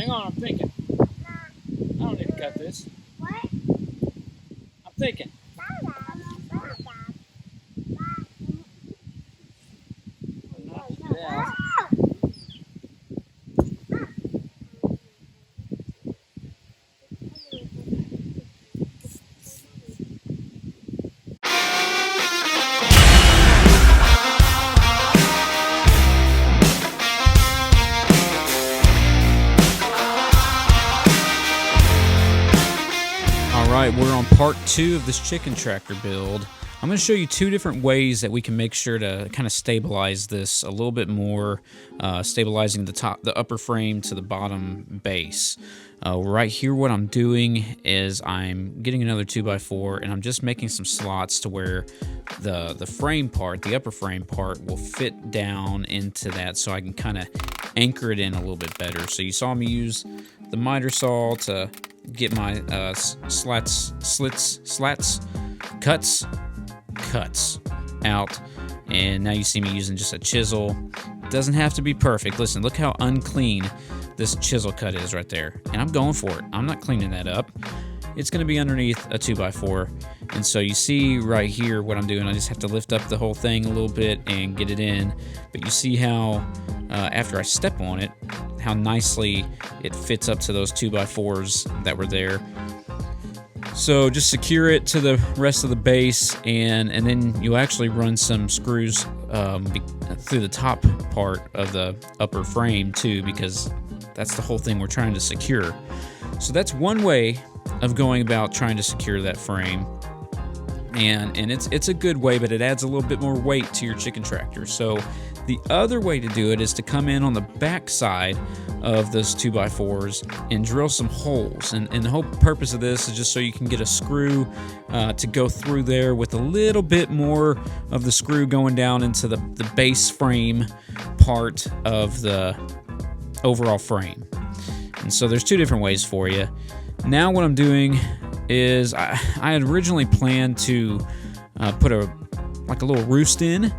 Hang on, I'm thinking. I don't need to cut this. What? I'm thinking. Knock it out. Alright, we're on part 2 of this chicken tractor build. I'm going to show you 2 different ways that we can make sure to kind of stabilize this a little bit more, stabilizing the upper frame to the bottom base. Right here what I'm doing is I'm getting another 2x4 and I'm just making some slots to where the frame part, the upper frame part, will fit down into that so I can kind of anchor it in a little bit better. So you saw me use the miter saw to get my cuts out, and now you see me using just a chisel. It doesn't have to be perfect. Listen, look how unclean this chisel cut is right there, and I'm going for it. I'm not cleaning that up. It's going to be underneath a 2x4, and so you see right here what I'm doing. I just have to lift up the whole thing a little bit and get it in, but you see how after I step on it, how nicely it fits up to those 2x4s that were there. So just secure it to the rest of the base, and then you actually run some screws through the top part of the upper frame too, because that's the whole thing we're trying to secure. So that's one way of going about trying to secure that frame, and it's a good way, but it adds a little bit more weight to your chicken tractor. So the other way to do it is to come in on the back side of those 2x4s and drill some holes. And the whole purpose of this is just so you can get a screw to go through there with a little bit more of the screw going down into the base frame part of the overall frame. And so there's 2 different ways for you. Now what I'm doing is I had originally planned to put a little roost in.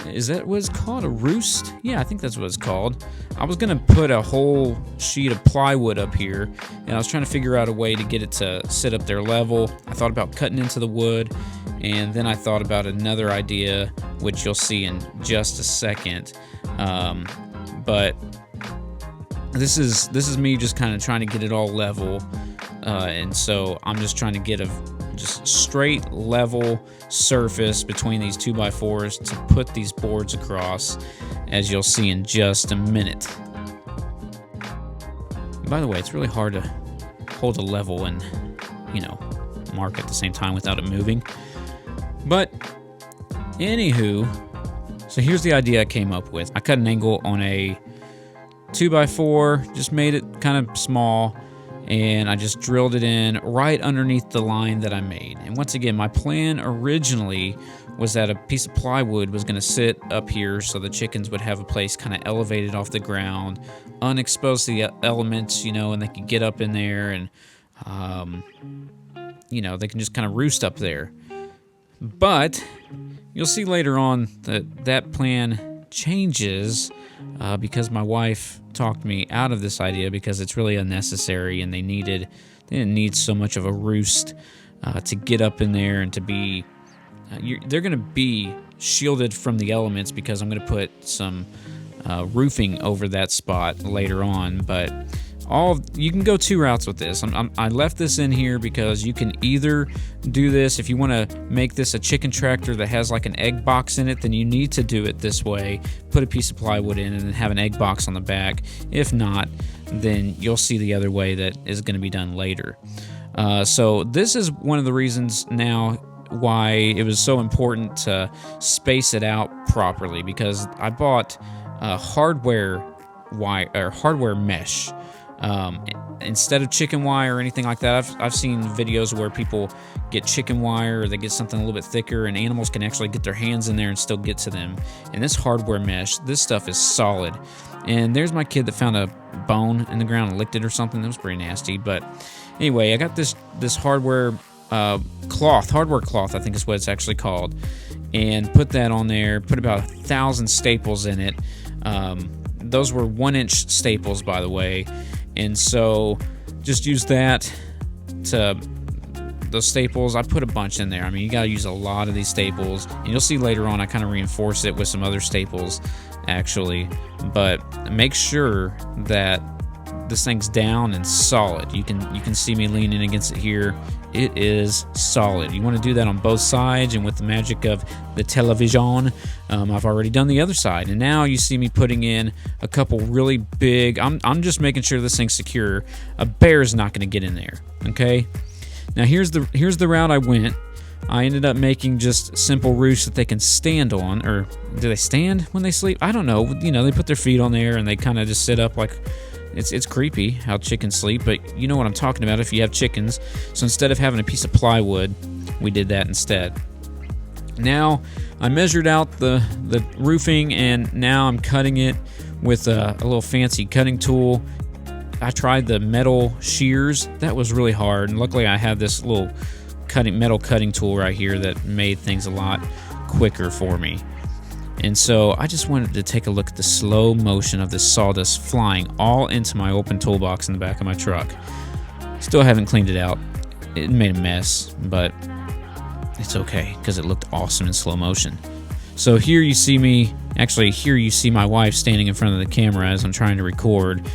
Is that what it's called? A roost? Yeah, I think that's what it's called. I was going to put a whole sheet of plywood up here, and I was trying to figure out a way to get it to sit up there level. I thought about cutting into the wood, and then I thought about another idea, which you'll see in just a second. But this is me just kind of trying to get it all level, and so I'm just trying to get a just straight level surface between these 2x4s to put these boards across, as you'll see in just a minute. By the way, it's really hard to hold a level and, mark at the same time without it moving. But anywho, so here's the idea I came up with. I cut an angle on a 2x4, just made it kind of small, and I just drilled it in right underneath the line that I made. And once again, my plan originally was that a piece of plywood was going to sit up here so the chickens would have a place kind of elevated off the ground, unexposed to the elements, and they could get up in there and, they can just kind of roost up there. But you'll see later on that plan changes because my wife talked me out of this idea because it's really unnecessary, and they didn't need so much of a roost to get up in there and to be they're going to be shielded from the elements because I'm going to put some roofing over that spot later on. But you can go 2 routes with this. I left this in here because you can either do this if you want to make this a chicken tractor that has like an egg box in it, then you need to do it this way. Put a piece of plywood in and then have an egg box on the back. If not, then you'll see the other way that is going to be done later. So this is one of the reasons now why it was so important to space it out properly, because I bought hardware mesh. Instead of chicken wire or anything like that. I've seen videos where people get chicken wire or they get something a little bit thicker, and animals can actually get their hands in there and still get to them. And this hardware mesh, this stuff is solid. And there's my kid that found a bone in the ground and licked it or something. That was pretty nasty. But anyway, I got this hardware cloth, I think is what it's actually called, and put that on there. Put about 1,000 staples in it. Those were 1-inch staples, by the way. And so just use that to those staples. I put a bunch in there. I mean, you got to use a lot of these staples, and you'll see later on I kind of reinforce it with some other staples actually, but make sure that this thing's down and solid. You can see me leaning against it here. It is solid. You want to do that on both sides, and with the magic of the television, I've already done the other side, and now you see me putting in a couple really big. I'm just making sure this thing's secure. A bear's not going to get in there. Okay. Now here's the route I went. I ended up making just simple roofs that they can stand on, or do they stand when they sleep? I don't know. You know, they put their feet on there and they kind of just sit up like. It's creepy how chickens sleep, but you know what I'm talking about if you have chickens. So instead of having a piece of plywood, we did that instead. Now I measured out the roofing, and now I'm cutting it with a little fancy cutting tool. I tried the metal shears. That was really hard, and luckily I have this little metal cutting tool right here that made things a lot quicker for me. And so I just wanted to take a look at the slow motion of this sawdust flying all into my open toolbox in the back of my truck. Still haven't cleaned it out. It made a mess, but it's okay because it looked awesome in slow motion. So here you see me, actually here you see my wife standing in front of the camera as I'm trying to record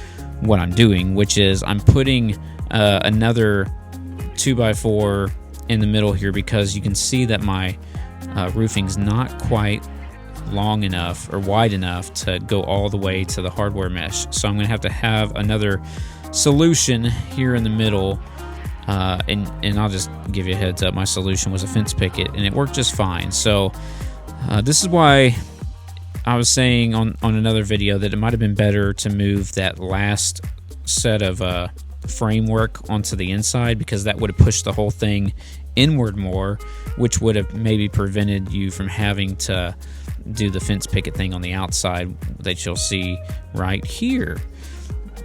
what I'm doing, which is I'm putting another 2x4 in the middle here because you can see that my roofing's not quite long enough or wide enough to go all the way to the hardware mesh. So I'm going to have another solution here in the middle, and I'll just give you a heads up. My solution was a fence picket, and it worked just fine. So this is why I was saying on another video that it might have been better to move that last set of framework onto the inside, because that would have pushed the whole thing inward more, which would have maybe prevented you from having to do the fence picket thing on the outside that you'll see right here.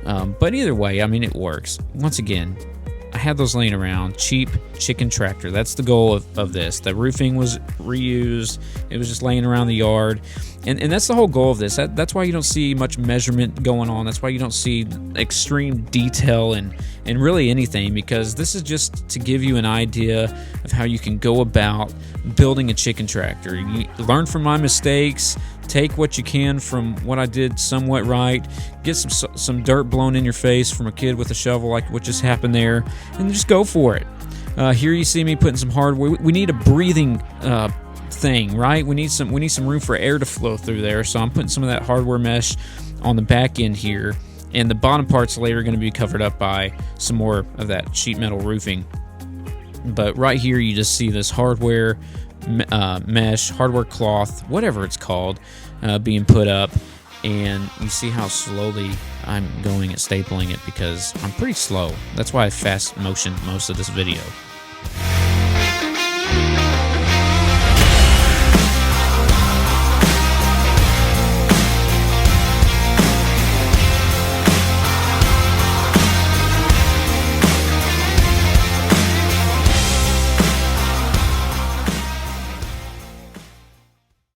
But either way, I mean, it works. Once again, I had those laying around. Cheap chicken tractor. That's the goal of this. The roofing was reused. It was just laying around the yard. And that's the whole goal of this. That's why you don't see much measurement going on. That's why you don't see extreme detail and really anything, because this is just to give you an idea of how you can go about building a chicken tractor. You learn from my mistakes. Take what you can from what I did somewhat right. Get some dirt blown in your face from a kid with a shovel like what just happened there, and just go for it. Here you see me putting some hardware. We need a breathing thing, right? We need some room for air to flow through there. So I'm putting some of that hardware mesh on the back end here, and the bottom parts later are going to be covered up by some more of that sheet metal roofing. But right here you just see this hardware mesh, hardware cloth, whatever it's called, being put up, and you see how slowly I'm going at stapling it because I'm pretty slow. That's why I fast motioned most of this video.